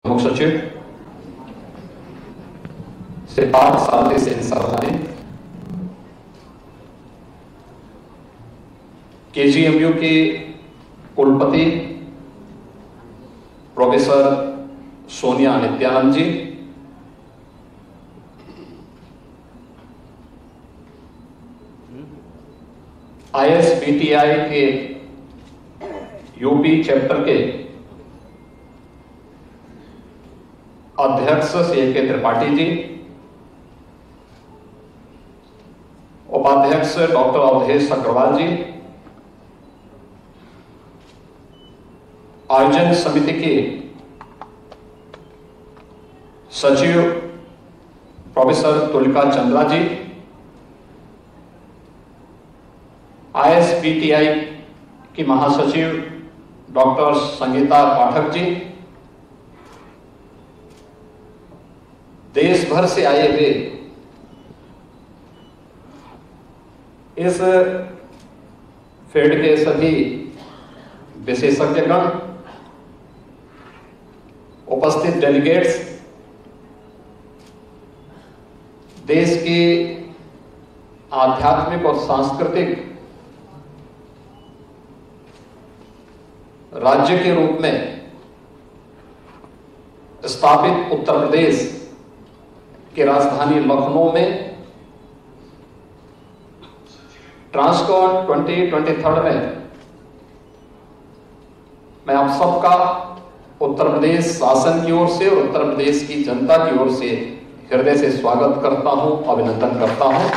प्रमुख सचिव श्री पार्थ सारथी सेन साहब ने केजीएमयू के कुलपति प्रोफेसर सोनिया नित्यानंद जी, आईएसबीटीआई के यूपी चैप्टर के अध्यक्ष सी के त्रिपाठी जी, उपाध्यक्ष डॉक्टर अवधेश अग्रवाल जी, आयोजन समिति के सचिव प्रोफेसर तुलिका चंद्रा जी, आईएसबीटीआई की महासचिव डॉक्टर संगीता पाठक जी, देश भर से आए हुए इस फील्ड के सभी विशेषज्ञगण, उपस्थित डेलीगेट्स, देश के आध्यात्मिक और सांस्कृतिक राज्य के रूप में स्थापित उत्तर प्रदेश की राजधानी लखनऊ में ट्रांसकॉन 2023 में मैं आप सबका उत्तर प्रदेश शासन की ओर से और उत्तर प्रदेश की जनता की ओर से हृदय से स्वागत करता हूं, अभिनंदन करता हूं।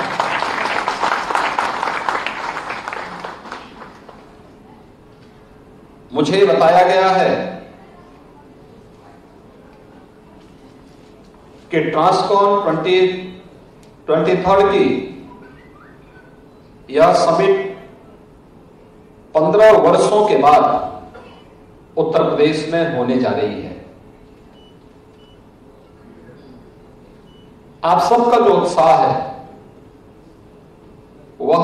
मुझे बताया गया है कि ट्रांसकॉन 2023 की यह समिट 15 वर्षों के बाद उत्तर प्रदेश में होने जा रही है। आप सबका जो उत्साह है वह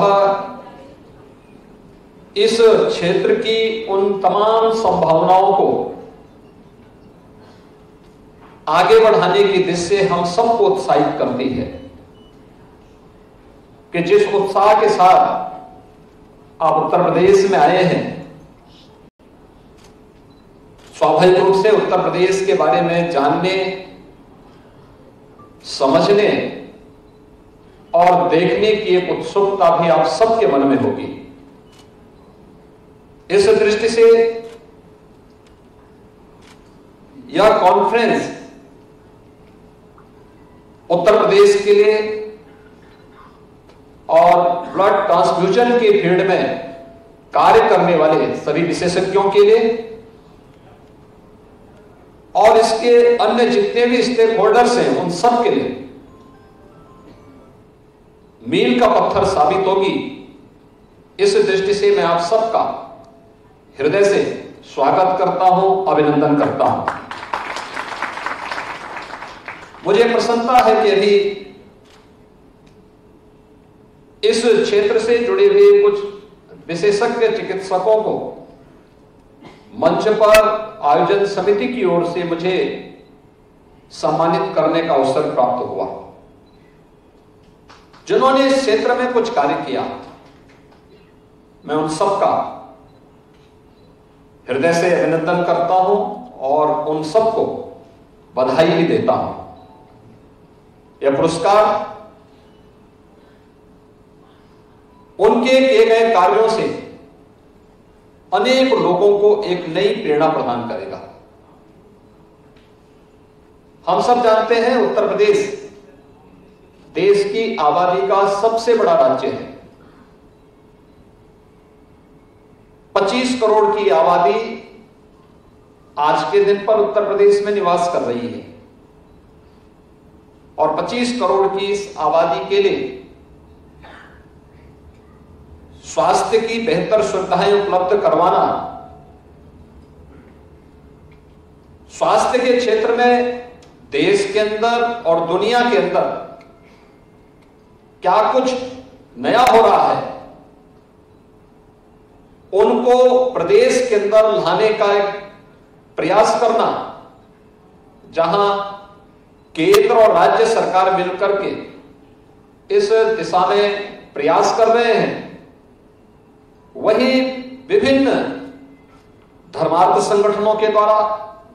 इस क्षेत्र की उन तमाम संभावनाओं को आगे बढ़ाने की दिशा से हम सबको उत्साहित करती है कि जिस उत्साह के साथ आप उत्तर प्रदेश में आए हैं, स्वाभाविक रूप से उत्तर प्रदेश के बारे में जानने, समझने और देखने की एक उत्सुकता भी आप सबके मन में होगी। इस दृष्टि से यह कॉन्फ्रेंस उत्तर प्रदेश के लिए और ब्लड ट्रांसफ्यूजन के फील्ड में कार्य करने वाले सभी विशेषज्ञों के लिए और इसके अन्य जितने भी स्टेक होल्डर्स हैं उन सब के लिए मील का पत्थर साबित होगी। इस दृष्टि से मैं आप सबका हृदय से स्वागत करता हूं, अभिनंदन करता हूं। मुझे प्रसन्नता है कि अभी इस क्षेत्र से जुड़े हुए कुछ विशेषज्ञ चिकित्सकों को मंच पर आयोजन समिति की ओर से मुझे सम्मानित करने का अवसर प्राप्त हुआ। जिन्होंने इस क्षेत्र में कुछ कार्य किया, मैं उन सबका हृदय से अभिनंदन करता हूं और उन सबको बधाई भी देता हूं। यह पुरस्कार उनके किए गए कार्यों से अनेक लोगों को एक नई प्रेरणा प्रदान करेगा। हम सब जानते हैं उत्तर प्रदेश देश की आबादी का सबसे बड़ा राज्य है। 25 करोड़ की आबादी आज के दिन पर उत्तर प्रदेश में निवास कर रही है और 25 करोड़ की इस आबादी के लिए स्वास्थ्य की बेहतर सुविधाएं उपलब्ध करवाना, स्वास्थ्य के क्षेत्र में देश के अंदर और दुनिया के अंदर क्या कुछ नया हो रहा है, उनको प्रदेश के अंदर लाने का एक प्रयास करना, जहां केंद्र और राज्य सरकार मिलकर के इस दिशा में प्रयास कर रहे हैं, वहीं विभिन्न धर्मार्थ संगठनों के द्वारा,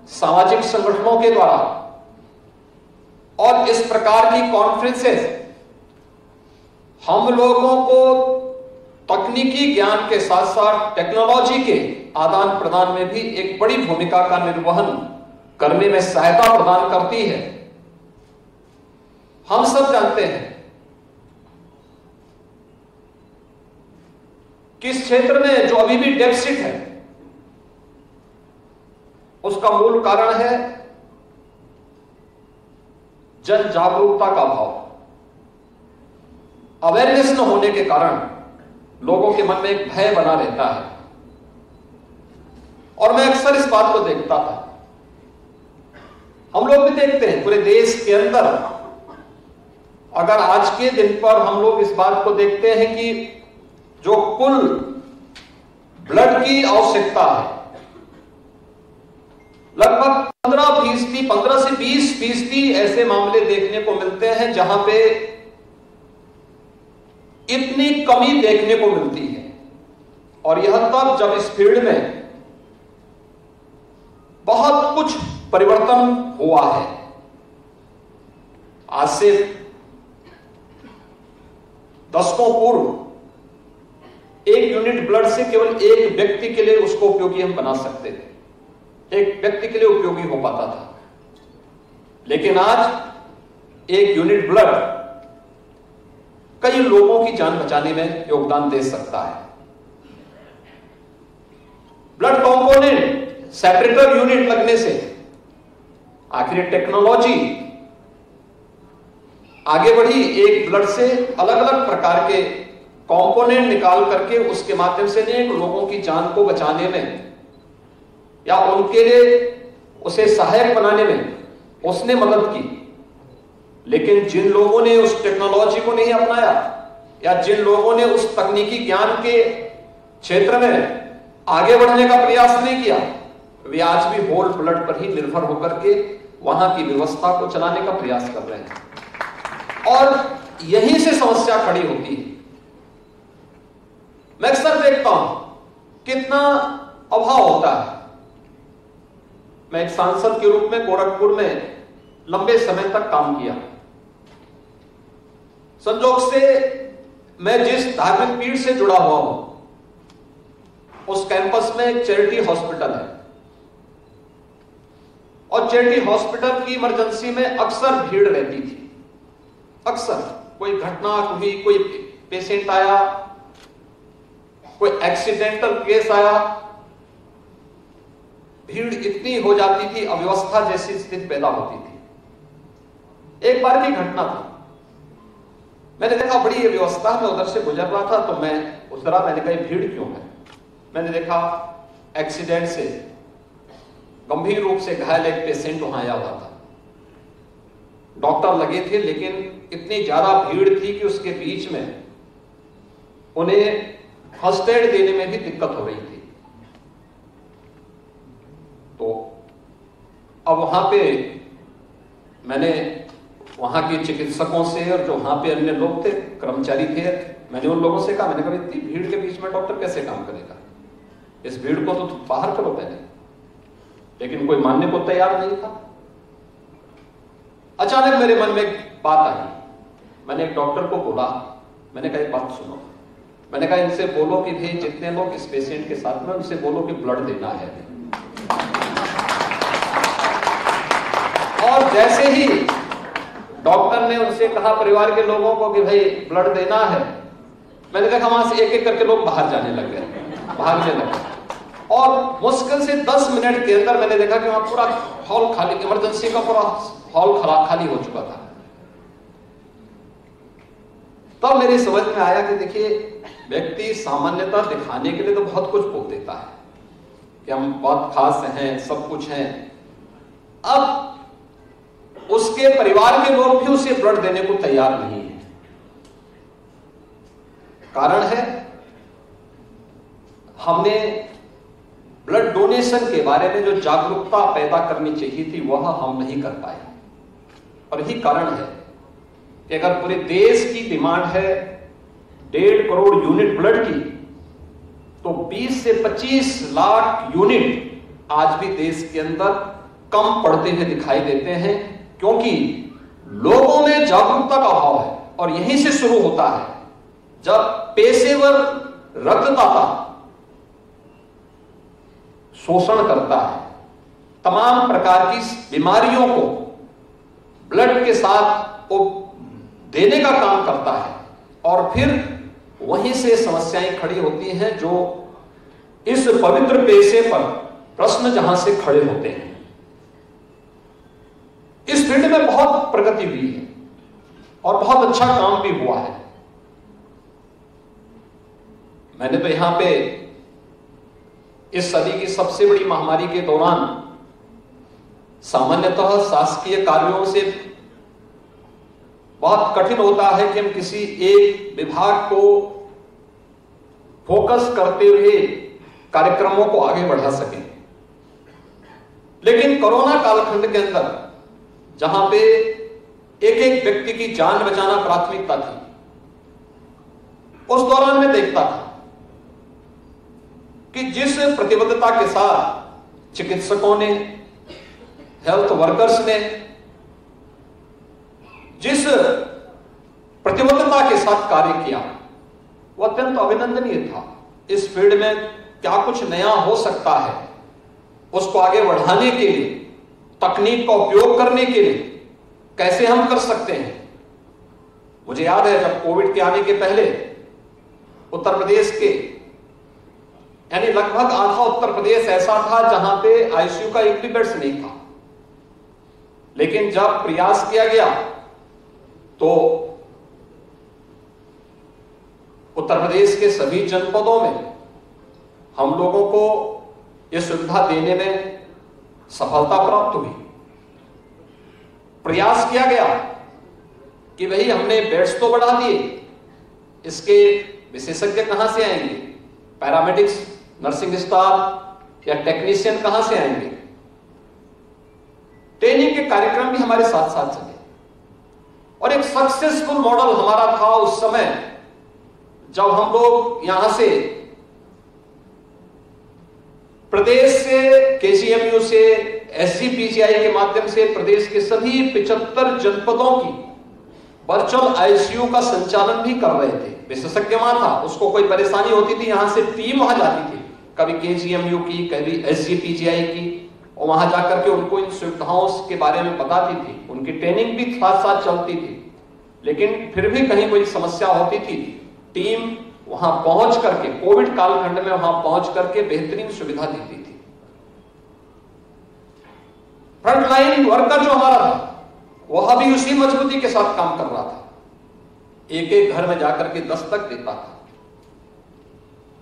सामाजिक संगठनों के द्वारा और इस प्रकार की कॉन्फ्रेंसेस हम लोगों को तकनीकी ज्ञान के साथ साथ टेक्नोलॉजी के आदान प्रदान में भी एक बड़ी भूमिका का निर्वहन करने में सहायता प्रदान करती है। हम सब जानते हैं कि इस क्षेत्र में जो अभी भी डेफिसिट है उसका मूल कारण है जन जागरूकता का अभाव। अवेयरनेस न होने के कारण लोगों के मन में एक भय बना रहता है। और मैं अक्सर इस बात को देखता था, हम लोग भी देखते हैं पूरे देश के अंदर। अगर आज के दिन पर हम लोग इस बात को देखते हैं कि जो कुल ब्लड की आवश्यकता है, लगभग 15 से 20% ऐसे मामले देखने को मिलते हैं जहां पे इतनी कमी देखने को मिलती है। और यह तब जब इस फील्ड में बहुत कुछ परिवर्तन हुआ है। आज से दशकों पूर्व एक यूनिट ब्लड से केवल एक व्यक्ति के लिए उसको उपयोगी हम बना सकते थे, एक व्यक्ति के लिए उपयोगी हो पाता था। लेकिन आज एक यूनिट ब्लड कई लोगों की जान बचाने में योगदान दे सकता है। ब्लड कंपोनेंट सेपरेटर यूनिट लगने से आखिर टेक्नोलॉजी आगे बढ़ी। एक ब्लड से अलग अलग प्रकार के कंपोनेंट निकाल करके उसके माध्यम से अनेक लोगों की जान को बचाने में या उनके लिए उसे सहायक बनाने में उसने मदद की। लेकिन जिन लोगों ने उस टेक्नोलॉजी को नहीं अपनाया या जिन लोगों ने उस तकनीकी ज्ञान के क्षेत्र में आगे बढ़ने का प्रयास नहीं किया, वे आज भी होल ब्लड पर ही निर्भर होकर के वहां की व्यवस्था को चलाने का प्रयास कर रहे हैं। और यहीं से समस्या खड़ी होती है। मैं अक्सर देखता हूं कितना अभाव होता है। मैं एक सांसद के रूप में गोरखपुर में लंबे समय तक काम किया। संजोग से मैं जिस धार्मिक पीठ से जुड़ा हुआ हूं उस कैंपस में एक चैरिटी हॉस्पिटल है और चैरिटी हॉस्पिटल की इमरजेंसी में अक्सर भीड़ रहती थी। अक्सर कोई घटना हुई, कोई पेशेंट आया, कोई एक्सीडेंटल केस आया, भीड़ इतनी हो जाती थी, अव्यवस्था जैसी स्थिति पैदा होती थी। एक बार की घटना था, मैंने देखा बड़ी व्यवस्था, मैं उधर से गुजर रहा था तो मैं उतरा, मैंने कहा भीड़ क्यों है। मैंने देखा एक्सीडेंट से गंभीर रूप से घायल एक पेशेंट वहां आया हुआ था। डॉक्टर लगे थे लेकिन इतनी ज्यादा भीड़ थी कि उसके बीच में उन्हें फर्स्ट एड देने में भी दिक्कत हो रही थी। तो अब वहां पे मैंने वहां के चिकित्सकों से और जो वहां पे अन्य लोग थे, कर्मचारी थे, मैंने उन लोगों से कहा, मैंने कहा इतनी भीड़ के बीच में डॉक्टर कैसे काम करेगा, इस भीड़ को तो बाहर करो पहले। लेकिन कोई मानने को तैयार नहीं था। अचानक मेरे मन में एक बात आई। मैंने एक डॉक्टर को बोला, मैंने कहा एक बात सुनो, मैंने कहा इनसे बोलो कि भाई जितने लोग इस पेशेंट के साथ में, उनसे बोलो कि ब्लड देना है। और जैसे ही डॉक्टर ने उनसे कहा परिवार के लोगों को कि भाई ब्लड देना है, मैंने देखा वहां से एक एक करके लोग बाहर जाने लग गए, भागने लगे। और मुश्किल से 10 मिनट के अंदर मैंने देखा कि वहां पूरा हॉल खाली, इमरजेंसी का पूरा हॉल खाली हो चुका था। तब मेरी समझ में आया कि देखिए व्यक्ति सामान्यतः दिखाने के लिए तो बहुत कुछ बोल देता है कि हम बहुत खास हैं, सब कुछ हैं। अब उसके परिवार के लोग भी उसे ब्लड देने को तैयार नहीं है। कारण है हमने ब्लड डोनेशन के बारे में जो जागरूकता पैदा करनी चाहिए थी वह हम नहीं कर पाए। और यही कारण है कि अगर पूरे देश की डिमांड है 1.5 करोड़ यूनिट ब्लड की, तो 20 से 25 लाख यूनिट आज भी देश के अंदर कम पड़ते हुए दिखाई देते हैं, क्योंकि लोगों में जागरूकता का अभाव है। और यहीं से शुरू होता है जब पेशेवर रक्तदाता शोषण करता है, तमाम प्रकार की बीमारियों को ब्लड के साथ देने का काम करता है, और फिर वहीं से समस्याएं खड़ी होती हैं जो इस पवित्र पेशे पर प्रश्न जहां से खड़े होते हैं। इस फील्ड में बहुत प्रगति हुई है और बहुत अच्छा काम भी हुआ है। मैंने तो यहां पे इस सदी की सबसे बड़ी महामारी के दौरान सामान्यतः शासकीय कार्यों से बहुत कठिन होता है कि हम किसी एक विभाग को फोकस करते हुए कार्यक्रमों को आगे बढ़ा सकें, लेकिन कोरोना कालखंड के अंदर जहां पे एक एक व्यक्ति की जान बचाना प्राथमिकता थी, उस दौरान मैं देखता था कि जिस प्रतिबद्धता के साथ चिकित्सकों ने, हेल्थ वर्कर्स ने जिस प्रतिबद्धता के साथ कार्य किया वह अत्यंत अभिनंदनीय था। इस फील्ड में क्या कुछ नया हो सकता है, उसको आगे बढ़ाने के लिए, तकनीक का उपयोग करने के लिए कैसे हम कर सकते हैं। मुझे याद है जब कोविड के आने के पहले उत्तर प्रदेश के, यानी लगभग आधा उत्तर प्रदेश ऐसा था जहां पे आईसीयू का एक भी बेड्स नहीं था, लेकिन जब प्रयास किया गया तो उत्तर प्रदेश के सभी जनपदों में हम लोगों को यह सुविधा देने में सफलता प्राप्त हुई। प्रयास किया गया कि भाई हमने बेड्स तो बढ़ा दिए, इसके विशेषज्ञ कहां से आएंगे, पैरामेडिक्स, नर्सिंग स्टाफ या टेक्नीशियन कहां से आएंगे। ट्रेनिंग के कार्यक्रम भी हमारे साथ साथ चले और एक सक्सेसफुल मॉडल हमारा था उस समय, जब हम लोग यहां से प्रदेश से, केजीएमयू से, एसजीपीजीआई के माध्यम से प्रदेश के सभी 75 जनपदों की वर्चुअल आईसीयू का संचालन भी कर रहे थे। विशेषज्ञ वहां था, उसको कोई परेशानी होती थी यहां से टीम वहां जाती थी, कभी केजीएमयू की, कभी एसजीपीजीआई की, और वहां जाकर के उनको इन सुविधाओं के बारे में बताती थी। उनकी ट्रेनिंग भी साथ साथ चलती थी, लेकिन फिर भी कहीं कोई समस्या होती थी, टीम वहां पहुंच करके, कोविड कालखंड में वहां पहुंच करके बेहतरीन सुविधा देती थी। फ्रंटलाइन वर्कर जो हमारा था वह भी उसी मजबूती के साथ काम कर रहा था, एक एक घर में जाकर के दस्तक देता था,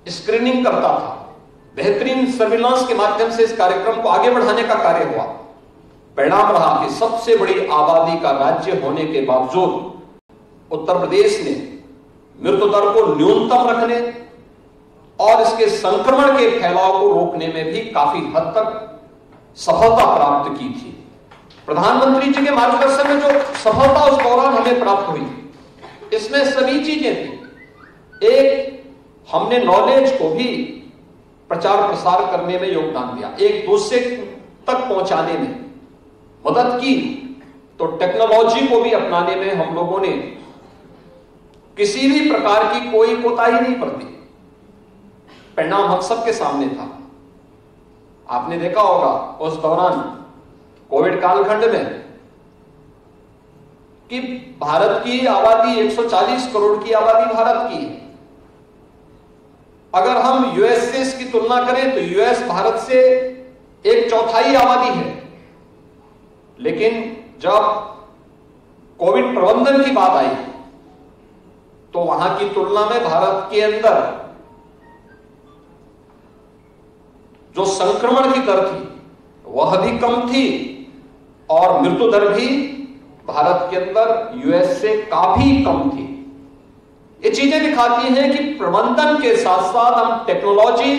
स्क्रीनिंग करता था। बेहतरीन सर्विलांस के माध्यम से इस कार्यक्रम को आगे बढ़ाने का कार्य हुआ। परिणाम रहा कि सबसे बड़ी आबादी का राज्य होने के बावजूद उत्तर प्रदेश ने मृत्यु दर को न्यूनतम रखने और इसके संक्रमण के फैलाव को रोकने में भी काफी हद तक सफलता प्राप्त की थी। प्रधानमंत्री जी के मार्गदर्शन में जो सफलता उस दौरान हमें प्राप्त हुई, इसमें सभी चीजें थी। एक, हमने नॉलेज को भी प्रचार प्रसार करने में योगदान दिया, एक दूसरे तक पहुंचाने में मदद की, तो टेक्नोलॉजी को भी अपनाने में हम लोगों ने किसी भी प्रकार की कोई कोताही नहीं बरती। परिणाम हम सबके सामने था। आपने देखा होगा उस दौरान कोविड कालखंड में कि भारत की आबादी 140 करोड़ की आबादी भारत की है। अगर हम यूएस से इसकी तुलना करें तो यूएस भारत से 1/4 आबादी है, लेकिन जब कोविड प्रबंधन की बात आई तो वहां की तुलना में भारत के अंदर जो संक्रमण की दर थी वह भी कम थी और मृत्यु दर भी भारत के अंदर यूएस से काफी कम थी। ये चीजें दिखाती हैं कि प्रबंधन के साथ साथ हम टेक्नोलॉजी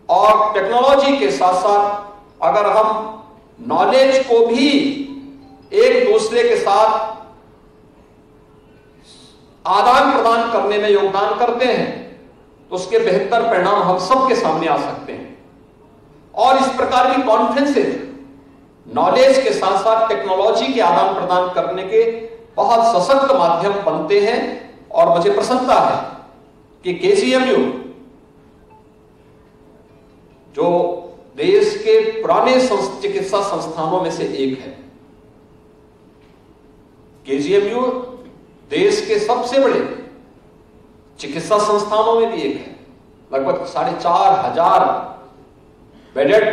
और टेक्नोलॉजी के साथ साथ अगर हम नॉलेज को भी एक दूसरे के साथ आदान प्रदान करने में योगदान करते हैं तो उसके बेहतर परिणाम हम सबके सामने आ सकते हैं। और इस प्रकार की कॉन्फ्रेंसेस नॉलेज के साथ साथ टेक्नोलॉजी के आदान प्रदान करने के बहुत सशक्त माध्यम बनते हैं। और मुझे प्रसन्नता है कि केजीएमयू जो देश के पुराने चिकित्सा संस्थानों में से एक है, केजीएमयू देश के सबसे बड़े चिकित्सा संस्थानों में भी एक है। लगभग 4,500 बेडेड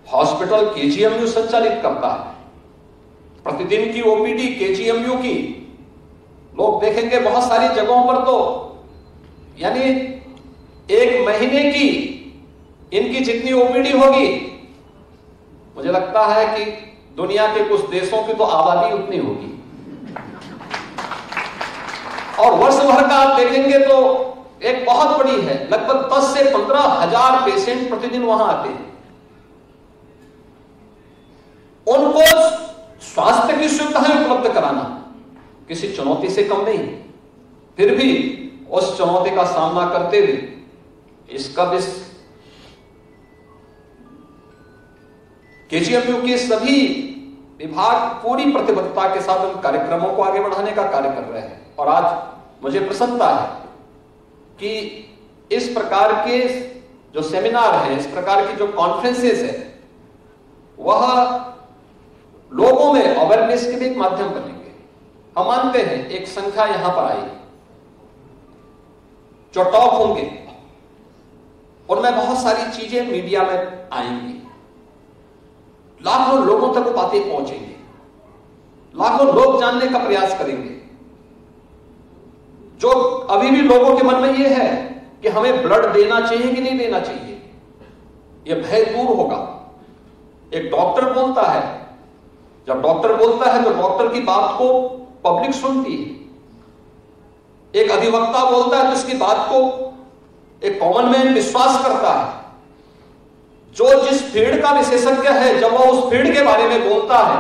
हॉस्पिटल केजीएमयू संचालित करता है। प्रतिदिन की ओपीडी केजीएमयू की लोग देखेंगे बहुत सारी जगहों पर, तो यानी एक महीने की इनकी जितनी ओपीडी होगी, मुझे लगता है कि दुनिया के कुछ देशों की तो आबादी उतनी होगी। और वर्ष भर का आप देखेंगे तो एक बहुत बड़ी है, लगभग 10 से 15,000 पेशेंट प्रतिदिन वहां आते हैं। उनको स्वास्थ्य की सुविधाएं उपलब्ध कराना किसी चुनौती से कम नहीं। फिर भी उस चुनौती का सामना करते हुए इसका भी केजीएमयू के सभी विभाग पूरी प्रतिबद्धता के साथ उन कार्यक्रमों को आगे बढ़ाने का कार्य कर रहे हैं। और आज मुझे प्रसन्नता है कि इस प्रकार के जो सेमिनार हैं, इस प्रकार की जो कॉन्फ्रेंसेस है, वह लोगों में अवेयरनेस के भी एक माध्यम बनेंगे। हम मानते हैं एक संख्या यहां पर आई जो टॉक होंगे, उनमें बहुत सारी चीजें मीडिया में आएंगी, लाखों लोगों तक वो बातें पहुंचेंगी, लाखों लोग जानने का प्रयास करेंगे। जो अभी भी लोगों के मन में यह है कि हमें ब्लड देना चाहिए कि नहीं देना चाहिए, यह भय दूर होगा। एक डॉक्टर बोलता है, जब डॉक्टर बोलता है तो डॉक्टर की बात को पब्लिक सुनती है। एक अधिवक्ता बोलता है तो उसकी बात को एक कॉमन मैन विश्वास करता है। जो जिस फील्ड का विशेषज्ञ है, जब वह उस फील्ड के बारे में बोलता है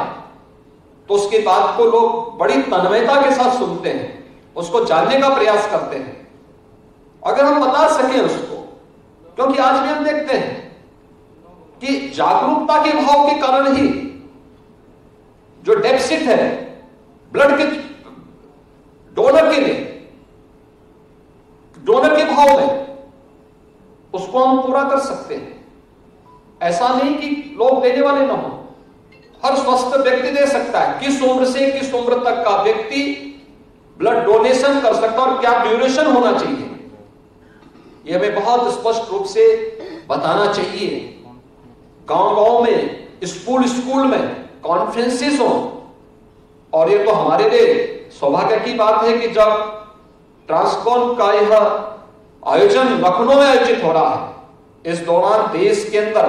तो उसकी बात को लोग बड़ी तन्मयता के साथ सुनते हैं, उसको जानने का प्रयास करते हैं। अगर हम बता सकें उसको, क्योंकि आज भी हम देखते हैं कि जागरूकता के भाव के कारण ही जो डेफिसिट है ब्लड के डोनर के लिए, डोनर के भाव में, उसको हम पूरा कर सकते हैं। ऐसा नहीं कि लोग देने वाले ना हो, हर स्वस्थ व्यक्ति दे सकता है। किस उम्र से किस उम्र तक का व्यक्ति ब्लड डोनेशन कर सकता है और क्या ड्यूरेशन होना चाहिए, यह हमें बहुत स्पष्ट रूप से बताना चाहिए। गांव-गांव में, स्कूल में कॉन्फ्रेंसेस हो। और ये तो हमारे लिए सौभाग्य की बात है कि जब ट्रांसकॉन का यह आयोजन लखनऊ में आयोजित हो रहा है, इस दौरान देश के अंदर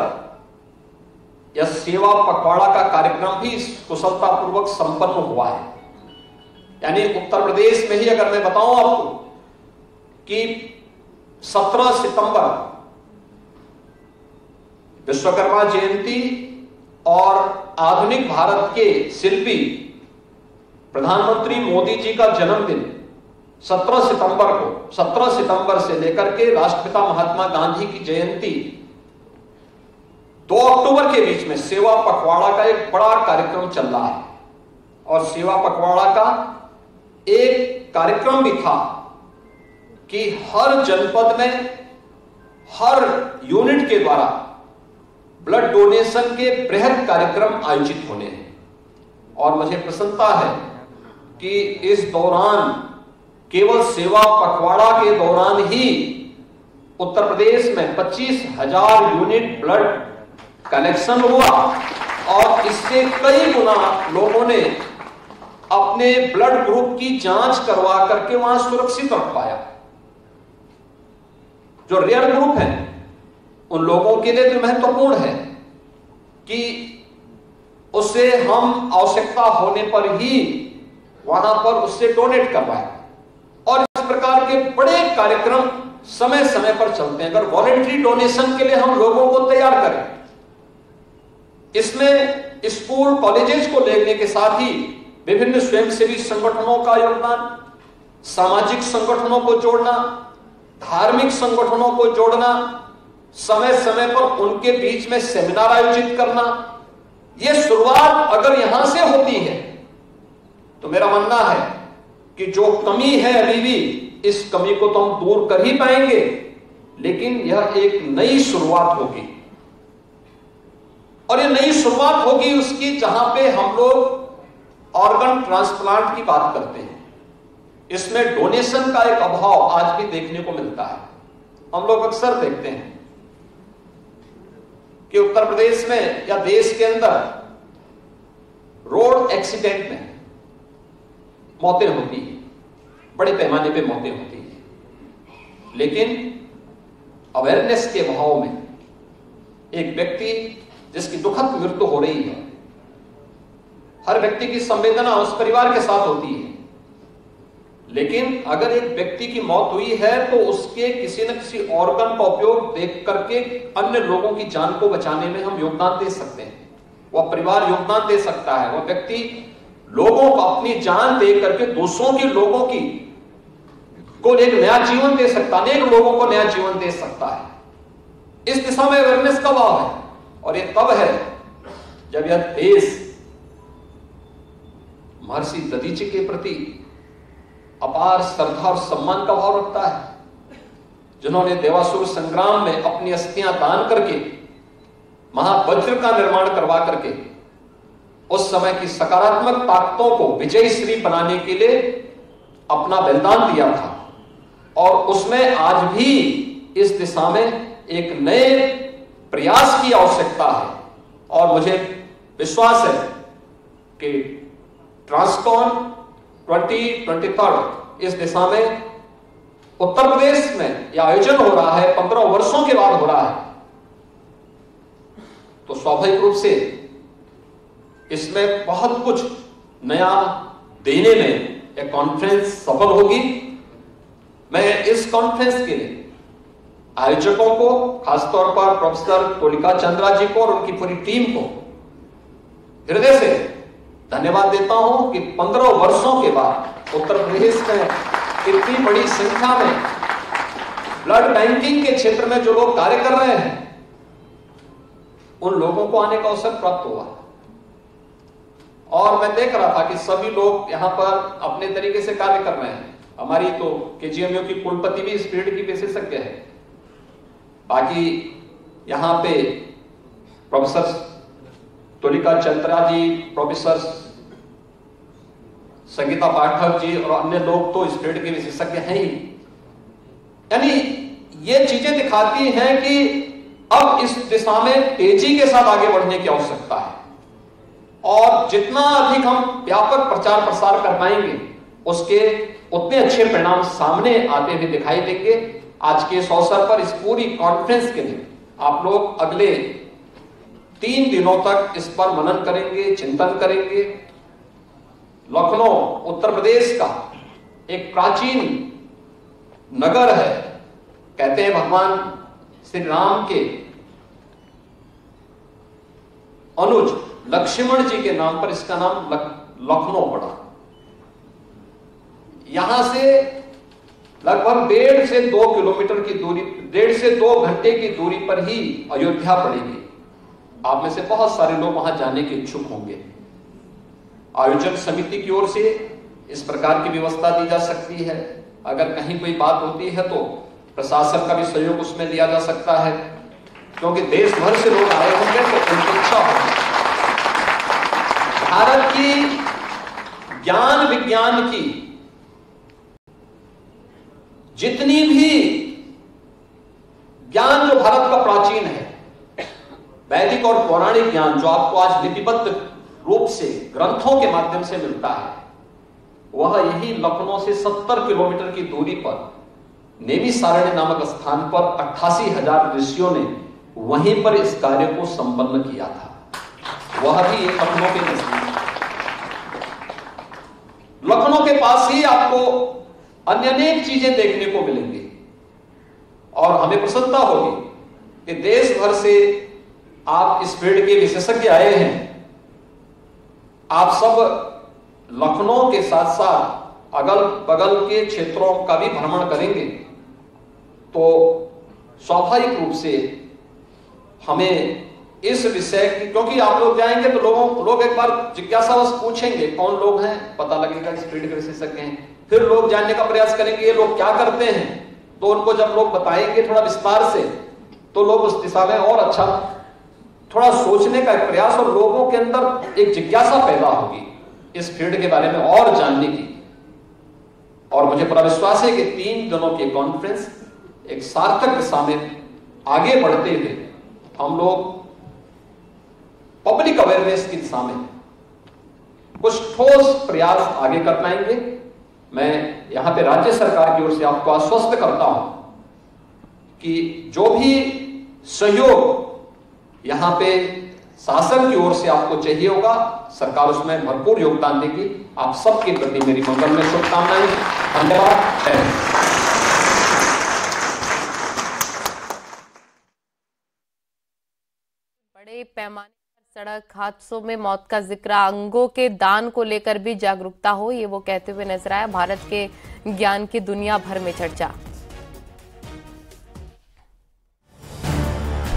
यह सेवा पखवाड़ा का कार्यक्रम भी कुशलतापूर्वक संपन्न हुआ है। यानी उत्तर प्रदेश में ही अगर मैं बताऊं आपको कि 17 सितंबर विश्वकर्मा जयंती और आधुनिक भारत के शिल्पी प्रधानमंत्री मोदी जी का जन्मदिन 17 सितंबर से लेकर के राष्ट्रपिता महात्मा गांधी की जयंती 2 अक्टूबर के बीच में सेवा पखवाड़ा का एक बड़ा कार्यक्रम चल रहा है। और सेवा पखवाड़ा का एक कार्यक्रम भी था कि हर जनपद में, हर यूनिट के द्वारा ब्लड डोनेशन के बृहद कार्यक्रम आयोजित होने हैं। और मुझे प्रसन्नता है कि इस दौरान, केवल सेवा पखवाड़ा के दौरान ही उत्तर प्रदेश में 25,000 यूनिट ब्लड कलेक्शन हुआ और इससे कई गुना लोगों ने अपने ब्लड ग्रुप की जांच करवा करके वहां सुरक्षित रख पाया। जो रेयर ग्रुप है उन लोगों के लिए तो महत्वपूर्ण है कि उससे हम आवश्यकता होने पर ही वहां पर उससे डोनेट करवाएं। और इस प्रकार के बड़े कार्यक्रम समय समय पर चलते हैं। अगर वॉलेंट्री डोनेशन के लिए हम लोगों को तैयार करें, इसमें स्कूल कॉलेजेस को लेने के साथ ही विभिन्न स्वयंसेवी संगठनों का योगदान, सामाजिक संगठनों को जोड़ना, धार्मिक संगठनों को जोड़ना, समय समय पर उनके बीच में सेमिनार आयोजित करना, यह शुरुआत अगर यहां से होती है तो मेरा मानना है कि जो कमी है अभी भी, इस कमी को तो हम दूर कर ही पाएंगे, लेकिन यह एक नई शुरुआत होगी। और ये नई शुरुआत होगी उसकी जहां पे हम लोग ऑर्गन ट्रांसप्लांट की बात करते हैं। इसमें डोनेशन का एक अभाव आज भी देखने को मिलता है। हम लोग अक्सर देखते हैं कि उत्तर प्रदेश में या देश के अंदर रोड एक्सीडेंट में मौतें होती हैं, बड़े पैमाने पे मौतें होती हैं, लेकिन अवेयरनेस के अभाव में एक व्यक्ति जिसकी दुखद मृत्यु हो रही है, हर व्यक्ति की संवेदना उस परिवार के साथ होती है, लेकिन अगर एक व्यक्ति की मौत हुई है तो उसके किसी न किसी ऑर्गन का उपयोग देख करके अन्य लोगों की जान को बचाने में हम योगदान दे सकते हैं। वह परिवार योगदान दे सकता है, वह व्यक्ति लोगों को अपनी जान दे करके दूसरों की लोगों की को एक नया जीवन दे सकता है, अनेक लोगों को नया जीवन दे सकता है। इस दिशा में अवेयरनेस का भाव है, और यह तब है जब यह देश महर्षि दधीचि के प्रति अपार श्रद्धा और सम्मान का भाव रखता है, जिन्होंने देवासुर संग्राम में अपनी अस्थियां दान करके महावज्र का निर्माण करवा करके उस समय की सकारात्मक ताकतों को विजयी श्री बनाने के लिए अपना बलिदान दिया था। और उसमें आज भी इस दिशा में एक नए प्रयास की आवश्यकता है, और मुझे विश्वास है कि ट्रांसकॉन 2023 इस दिशा में उत्तर प्रदेश में यह आयोजन हो रहा है, 15 वर्षों के बाद हो रहा है, तो स्वाभाविक रूप से इसमें बहुत कुछ नया देने में यह कॉन्फ्रेंस सफल होगी। मैं इस कॉन्फ्रेंस के लिए आयोजकों को, खासतौर पर प्रोफेसर तुलिका चंद्रा जी को और उनकी पूरी टीम को हृदय से धन्यवाद देता हूं कि 15 वर्षों के बाद उत्तर प्रदेश में इतनी बड़ी संख्या में ब्लड बैंकिंग के क्षेत्र में जो लोग कार्य कर रहे हैं, उन लोगों को आने का अवसर प्राप्त हुआ। और मैं देख रहा था कि सभी लोग यहां पर अपने तरीके से कार्य कर रहे हैं। हमारी तो केजीएमयू की कुलपति भी इस फील्ड की विशेषज्ञ है। बाकी यहां पे प्रोफेसर तुलिका चंद्रा जी, प्रोफेसर संगीता पाठक जी और अन्य लोग तो इस फील्ड के विशेषज्ञ हैं ही। यानी ये चीजें दिखाती हैं कि अब इस दिशा में तेजी के साथ आगे बढ़ने की आवश्यकता है, और जितना अधिक हम व्यापक प्रचार प्रसार कर पाएंगे उसके उतने अच्छे परिणाम सामने आते हुए दिखाई देंगे। आज के इस अवसर पर इस पूरी कॉन्फ्रेंस के लिए आप लोग अगले 3 दिनों तक इस पर मनन करेंगे, चिंतन करेंगे। लखनऊ उत्तर प्रदेश का एक प्राचीन नगर है। कहते हैं भगवान श्री राम के अनुज लक्ष्मण जी के नाम पर इसका नाम लखनऊ पड़ा। यहां से लगभग 1.5 से 2 किलोमीटर की दूरी, 1.5 से 2 घंटे की दूरी पर ही अयोध्या पड़ेगी। आप में से बहुत सारे लोग वहां जाने के इच्छुक होंगे। आयोजन समिति की ओर से इस प्रकार की व्यवस्था दी जा सकती है। अगर कहीं कोई बात होती है तो प्रशासन का भी सहयोग उसमें लिया जा सकता है, क्योंकि देश भर से लोग आए होंगे तो उनकी इच्छा होगी। भारत की ज्ञान विज्ञान की जितनी भी ज्ञान जो भारत का प्राचीन है, वैदिक और पौराणिक ज्ञान जो आपको आज लिपिबद्ध रूप से ग्रंथों के माध्यम से मिलता है, वह यही लखनऊ से 70 किलोमीटर की दूरी पर नेमिसारण्य नामक स्थान पर 88,000 ऋषियों ने वहीं पर इस कार्य को संपन्न किया था। वह भी एक लखनऊ के नजदीक। लखनऊ के पास ही आपको अन्य अनेक चीजें देखने को मिलेंगी। और हमें प्रसन्नता होगी कि देश भर से आप इस फील्ड के विशेषज्ञ आए हैं। आप सब लखनऊ के साथ साथ अगल बगल के क्षेत्रों का भी भ्रमण करेंगे, तो स्वाभाविक रूप से हमें इस विषय की, क्योंकि आप लोग जाएंगे तो लोग एक बार जिज्ञासावश पूछेंगे कौन लोग हैं, पता लगेगा इस फील्ड के विशेषज्ञ हैं। फिर लोग जानने का प्रयास करेंगे ये लोग क्या करते हैं, तो उनको जब लोग बताएंगे थोड़ा विस्तार से, तो लोग उस दिशा में और अच्छा थोड़ा सोचने का एक प्रयास और लोगों के अंदर एक जिज्ञासा पैदा होगी इस फील्ड के बारे में और जानने की। और मुझे पूरा विश्वास है कि 3 दिनों की कॉन्फ्रेंस एक सार्थक दिशा में आगे बढ़ते हुए हम लोग पब्लिक अवेयरनेस की दिशा में कुछ ठोस प्रयास आगे कर पाएंगे। मैं यहां पे राज्य सरकार की ओर से आपको आश्वस्त करता हूं कि जो भी सहयोग यहां पे शासन की ओर से आपको चाहिए होगा, सरकार उसमें भरपूर योगदान देगी। आप सबके प्रति मेरी मंगल में शुभकामनाएं। धन्यवाद। बड़े पैमाने पर सड़क हादसों में मौत का जिक्र, अंगों के दान को लेकर भी जागरूकता हो, ये वो कहते हुए नजर आया। भारत के ज्ञान की दुनिया भर में चर्चा।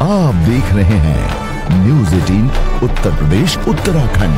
आप देख रहे हैं न्यूज़ 18 उत्तर प्रदेश उत्तराखंड।